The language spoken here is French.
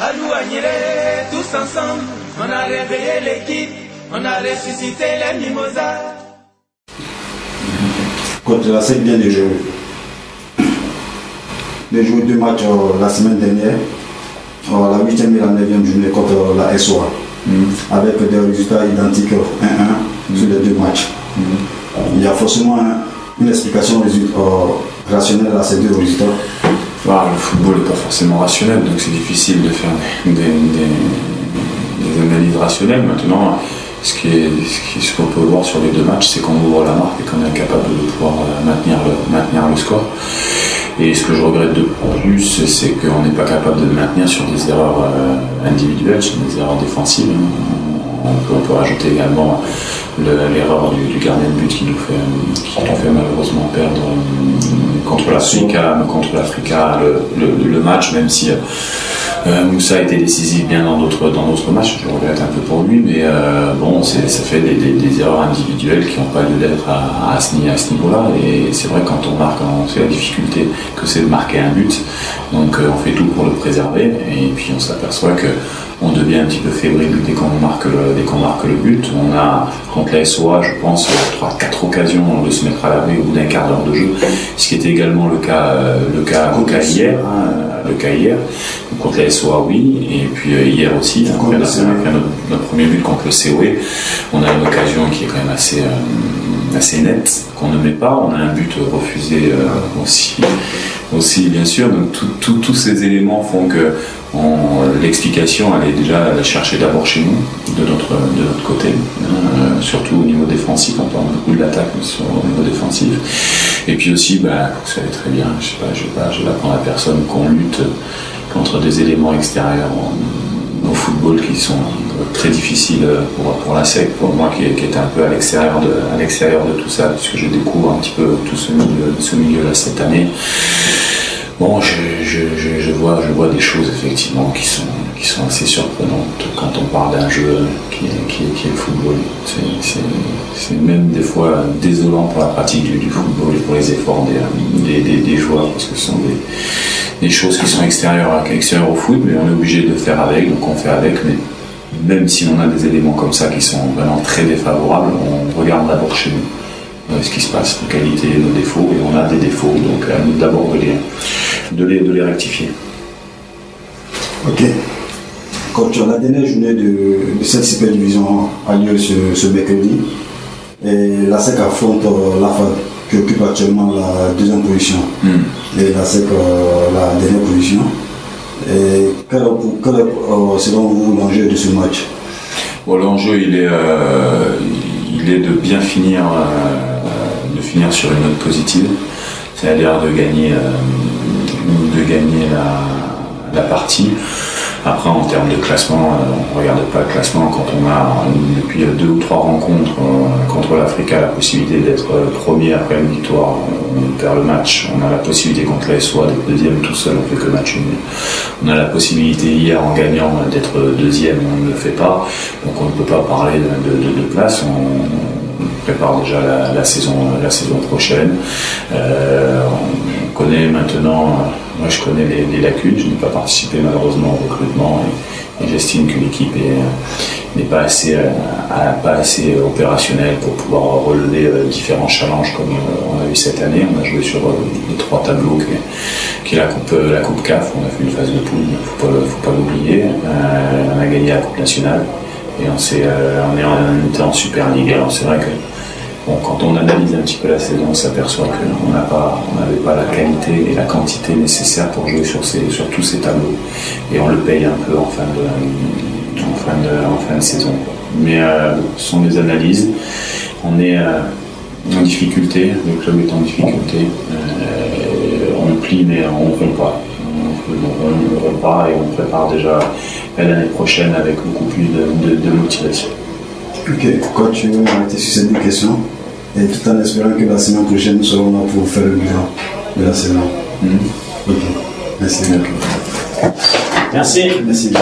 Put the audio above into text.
Alouaniré, tous ensemble, on a réveillé l'équipe, on a ressuscité les mimosas. Contre la SEC vient de jouer. De jouer 2 matchs la semaine dernière, la 8e et la 9e journée contre la SOA, avec des résultats identiques 1-1 sur les 2 matchs. Il y a forcément une explication rationnelle à ces 2 résultats. Le football n'est pas forcément rationnel, donc c'est difficile de faire des analyses rationnelles. Maintenant, ce qu'on peut voir sur les 2 matchs, c'est qu'on ouvre la marque et qu'on est incapable de pouvoir maintenir le score. Et ce que je regrette de plus, c'est qu'on n'est pas capable de le maintenir sur des erreurs individuelles, sur des erreurs défensives. On peut rajouter également l'erreur du gardien de but qui nous fait malheureusement perdre contre l'Africa le match, même si Moussa a été décisif bien dans d'autres matchs, je regrette un peu pour lui, mais ça fait des erreurs individuelles qui n'ont pas lieu d'être à ce niveau-là. Et c'est vrai, quand on sait la difficulté que c'est de marquer un but, donc on fait tout pour le préserver, et puis on s'aperçoit que on devient un petit peu fébrile dès qu'on marque le but. On a contre la SOA, je pense, 3-4 occasions de se mettre à l'abri au bout d'un quart d'heure de jeu, ce qui était également le cas hier. Contre la SOA, oui, et puis hier aussi, on a notre premier but contre le COE. On a une occasion qui est quand même assez nette, qu'on ne met pas. On a un but refusé aussi bien sûr. Donc tous ces éléments font que l'explication, elle est déjà la chercher d'abord chez nous, de notre côté, surtout au niveau défensif. On parle beaucoup de l'attaque, mais au niveau défensif. Et puis aussi, vous savez très bien, je vais l'apprendre à personne, qu'on lutte contre des éléments extérieurs au football qui sont très difficiles pour la SEC, pour moi qui est un peu à l'extérieur de tout ça, puisque je découvre un petit peu tout ce milieu-là cette année. Bon, je vois des choses effectivement qui sont assez surprenantes quand on parle d'un jeu qui est le football. C'est même des fois désolant pour la pratique du football et pour les efforts des joueurs, parce que ce sont des choses qui sont extérieures au foot, mais on est obligé de faire avec, donc on fait avec. Mais même si on a des éléments comme ça qui sont vraiment très défavorables, on regarde d'abord chez nous ce qui se passe, nos qualités, nos défauts, et on a des défauts, donc à nous d'abord de les rectifier. Ok. Coach, la dernière journée de cette super division a lieu ce mercredi, et la SEC affronte la FAD, qui occupe actuellement la 2e position, et la SEC la dernière position. Et quel est selon vous l'enjeu de ce match? L'enjeu il est de bien finir sur une note positive, c'est-à-dire de gagner la partie. Après, en termes de classement, on ne regarde pas le classement. Quand on a depuis 2 ou 3 rencontres contre l'Africa la possibilité d'être premier après une victoire, on perd le match. On a la possibilité contre la SOA d'être 2e tout seul, on ne fait que match nul. On a la possibilité hier en gagnant d'être 2e, on ne le fait pas. Donc on ne peut pas parler de place. On prépare déjà la saison prochaine. On connaît maintenant, moi je connais les lacunes, je n'ai pas participé malheureusement au recrutement et j'estime que l'équipe n'est pas assez opérationnelle pour pouvoir relever différents challenges comme on a eu cette année. On a joué sur les 3 tableaux qui est la coupe CAF, on a fait une phase de poule, il ne faut pas l'oublier. On a gagné la Coupe nationale et on était en Super League. Alors c'est vrai que quand on analyse un petit peu la saison, on s'aperçoit qu'on n'avait pas la qualité et la quantité nécessaires pour jouer sur tous ces tableaux. Et on le paye un peu en fin de saison. Mais ce sont des analyses. On est en difficulté, le club est en difficulté. On plie mais on ne rompt pas. On ne rompt pas et on prépare déjà l'année prochaine avec beaucoup plus de motivation. Ok, coach, tu veux m'arrêter sur ces 2 questions, et tout en espérant que la semaine prochaine nous serons là pour faire le bilan de la saison. Ok, merci. Merci. Merci.